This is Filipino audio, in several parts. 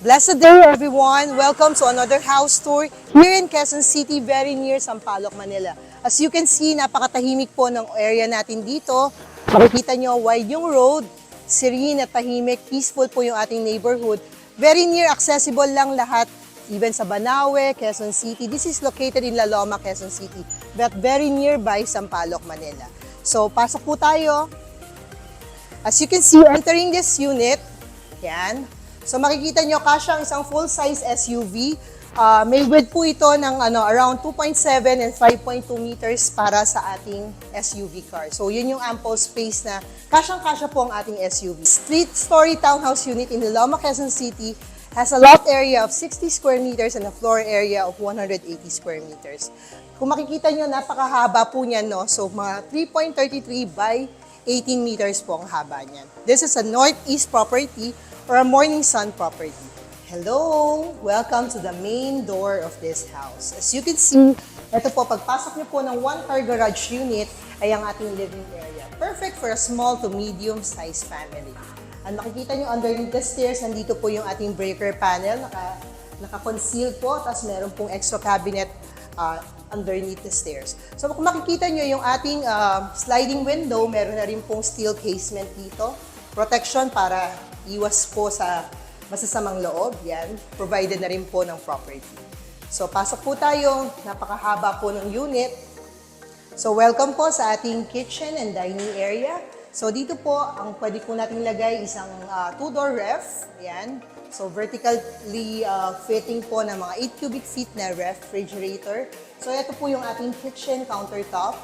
Blessed day, everyone! Welcome to another house tour here in Quezon City, very near Sampaloc, Manila. As you can see, napakatahimik po ng area natin dito. Makikita nyo, wide yung road, serene at tahimik, peaceful po yung ating neighborhood. Very near, accessible lang lahat, even sa Banawe, Quezon City. This is located in La Loma, Quezon City, but very nearby Sampaloc, Manila. So, pasok po tayo. As you can see, entering this unit, yan. So makikita nyo, kasya ang isang full-size SUV. May width po ito ng around 2.7 and 5.2 meters para sa ating SUV car. So yun yung ample space na kasyang-kasya po ang ating SUV. Three-story townhouse unit in Loma, Quezon City has a lot area of 60 square meters and a floor area of 180 square meters. Kung makikita nyo, napakahaba po niyan, no? So mga 3.33 by 18 meters po ang haba niyan. This is a northeast property or a Morning Sun property. Hello! Welcome to the main door of this house. As you can see, ito po, pagpasok niyo po ng one-car garage unit ay ang ating living area. Perfect for a small to medium-sized family. Ang makikita niyo underneath the stairs, nandito po yung ating breaker panel, naka-conceal po, tapos meron pong extra cabinet underneath the stairs. So kung makikita niyo yung ating sliding window, meron na rin pong steel casement dito. Protection para iwas po sa masasamang loob. Yan. Provided na rin po ng property. So pasok po tayo. Napakahaba po ng unit. So welcome po sa ating kitchen and dining area. So dito po, ang pwede po natin lagay isang two-door ref. Yan. So vertically fitting po ng mga 8 cubic feet na refrigerator. So ito po yung ating kitchen countertop.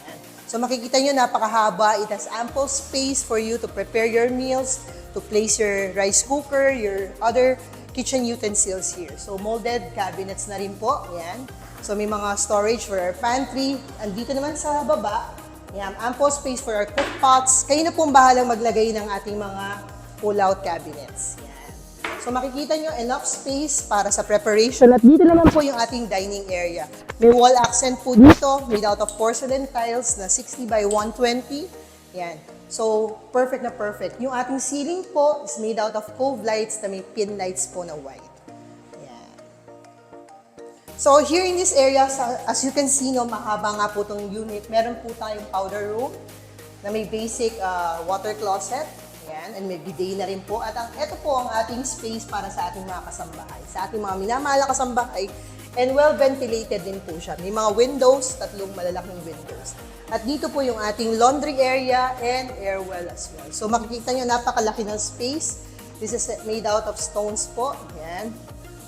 Yan. So makikita nyo, napakahaba. It has ample space for you to prepare your meals, to place your rice cooker, your other kitchen utensils here. So molded cabinets na rin po. Yan. So may mga storage for our pantry. Andito naman sa baba, yan, ample space for our cook pots. Kayo na pong bahalang maglagay ng ating mga pull-out cabinets. Yan. So makikita nyo, enough space para sa preparation. At dito naman po yung ating dining area. May wall accent po dito, made out of porcelain tiles na 60 by 120. Yan. So, perfect na perfect. Yung ating ceiling po is made out of cove lights na may pin lights po na white. Yan. So, here in this area, as you can see, no, mahaba nga po itong unit. Meron po tayong powder room na may basic water closet. Yan. And may bidet na rin po. At ito po ang ating space para sa ating mga kasambahay. Sa ating mga minamahal na kasambahay. And well-ventilated din po siya. May mga windows, tatlong malalaking windows. At dito po yung ating laundry area and air well as well. So makikita nyo, napakalaki ng space. This is made out of stones po. Yan.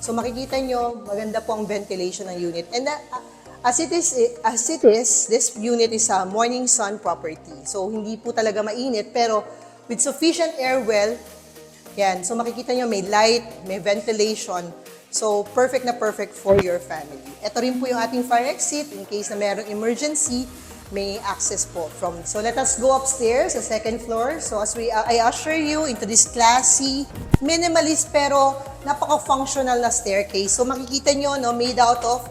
So makikita nyo, maganda po ang ventilation ng unit. And as it is, this unit is a Morning Sun property. So hindi po talaga mainit, pero with sufficient air well, yan. So makikita nyo, may light, may ventilation. So perfect na perfect for your family. Ito rin po yung ating fire exit in case na mayroong emergency. May access po from. So let us go upstairs, the second floor. So as I usher you into this classy, minimalist pero napaka-functional na staircase. So makikita nyo, no, made out of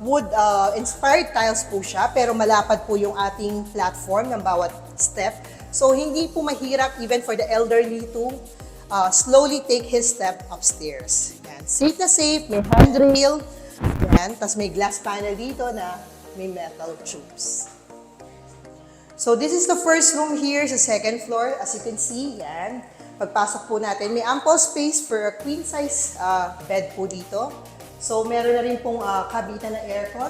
wood-inspired tiles po siya, pero malapad po yung ating platform ng bawat step. So hindi po mahirap even for the elderly to slowly take his step upstairs. Yan. Safe na safe, may handrail. Yan. Tapos may glass panel dito na may metal tubes. So this is the first room here sa second floor. As you can see, yan. Pagpasok po natin, may ample space for a queen size bed po dito. So meron na rin pong kabitan na aircon.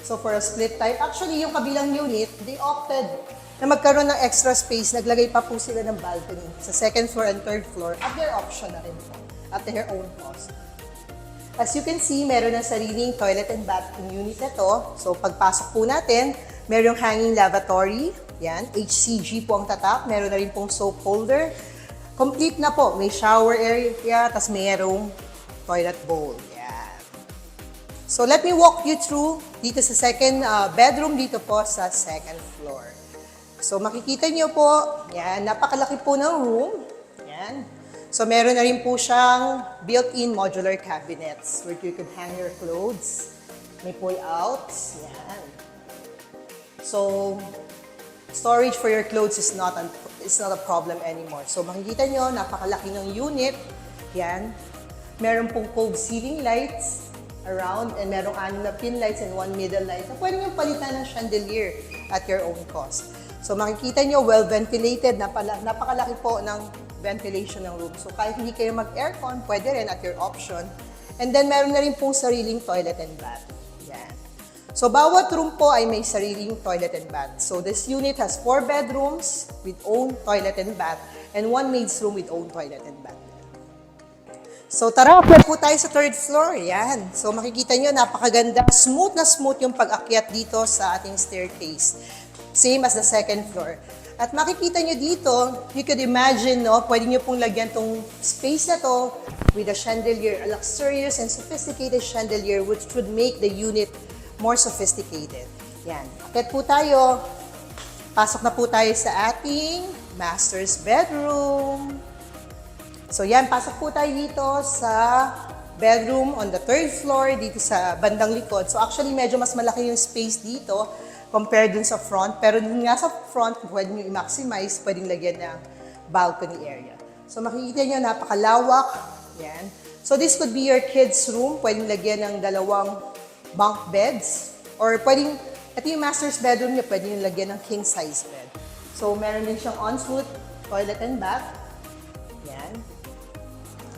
So for a split type, actually yung kabilang unit, they opted na magkaroon ng extra space. Naglagay pa po sila ng balcony sa second floor and third floor at their option na rin po, at their own cost. As you can see, meron ng sariling toilet and bathroom unit na to. So, pagpasok po natin, merong hanging lavatory. Yan, HCG po ang tatak. Meron na rin pong soap holder. Complete na po. May shower area, tas mayroong toilet bowl. Yan. So, let me walk you through dito sa second bedroom dito po sa second floor. So, makikita nyo po, yan, napakalaki po ng room. Yan. So, meron na rin po siyang built-in modular cabinets where you could hang your clothes. May pull-outs. Yan. So, storage for your clothes is not a problem anymore. So, makikita nyo, napakalaki ng unit. Yan. Meron pong cove ceiling lights around and merong 6 na pin lights and 1 middle light na pwede nyo palitan ng chandelier at your own cost. So makikita nyo, well ventilated, napakalaki po ng ventilation ng room. So kahit hindi kayo mag-aircon, pwede rin at your option. And then meron na rin pong sariling toilet and bath. Yan. So bawat room po ay may sariling toilet and bath. So this unit has 4 bedrooms with own toilet and bath and 1 maid's room with own toilet and bath. So tara, po tayo sa 3rd floor. Yan. So makikita nyo, napakaganda. Smooth na smooth yung pag-akyat dito sa ating staircase. Same as the 2nd floor. At makikita nyo dito, you could imagine, no, pwede nyo pong lagyan tong space na to with a chandelier, a luxurious and sophisticated chandelier which would make the unit more sophisticated. Yan. Akyat po tayo. Pasok na po tayo sa ating master's bedroom. So yan, pasok po tayo dito sa bedroom on the 3rd floor, dito sa bandang likod. So actually, medyo mas malaki yung space dito compared dun sa front. Pero dun nga sa front, pwede nyo i-maximize, pwedeng lagyan ng balcony area. So makikita nyo, napakalawak. Yan. So this could be your kids' room. Pwedeng lagyan ng 2 bunk beds. Or pwedeng, ito yung master's bedroom nyo, pwedeng lagyan ng king-size bed. So meron din siyang ensuite, toilet and bath. Yan.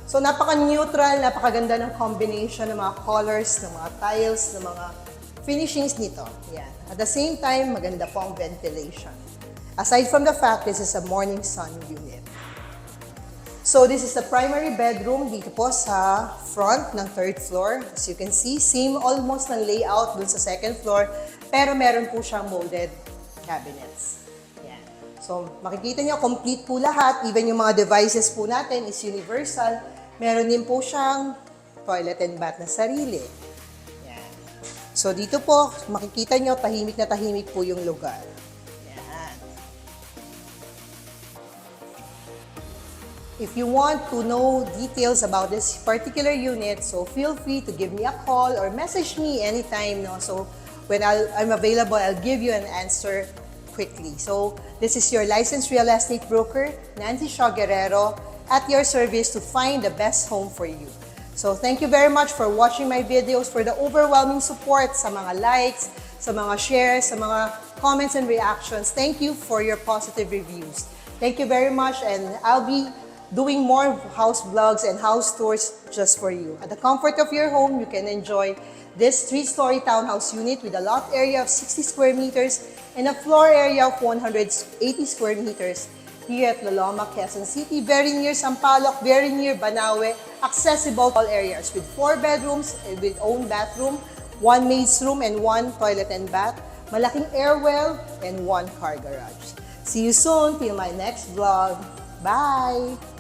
So napaka-neutral, napakaganda ng combination ng mga colors, ng mga tiles, ng mga finishings nito. Yan. At the same time, maganda po ang ventilation. Aside from the fact, this is a morning sun unit. So this is the primary bedroom dito po sa front ng 3rd floor. As you can see, same almost ng layout dun sa 2nd floor, pero meron po siyang molded cabinets. Yan. So makikita niyo, complete po lahat. Even yung mga devices po natin is universal. Meron din po siyang toilet and bath na sarili. Yan. So dito po, makikita nyo, tahimik na tahimik po yung lugar. Yan. If you want to know details about this particular unit, so feel free to give me a call or message me anytime. No? So when I'm available, I'll give you an answer quickly. So this is your licensed real estate broker, Nancy Shaw Guerrero, at your service to find the best home for you. So thank you very much for watching my videos, for the overwhelming support sa mga likes, sa mga shares, sa mga comments and reactions. Thank you for your positive reviews. Thank you very much, and I'll be doing more house vlogs and house tours just for you. At the comfort of your home, you can enjoy this 3-story townhouse unit with a lot area of 60 square meters and a floor area of 180 square meters here at Loloma, Quezon City, very near Sampaloc, very near Banawe, accessible all areas with 4 bedrooms with own bathroom, 1 maid's room and 1 toilet and bath, malaking air well, and 1 car garage. See you soon till my next vlog. Bye!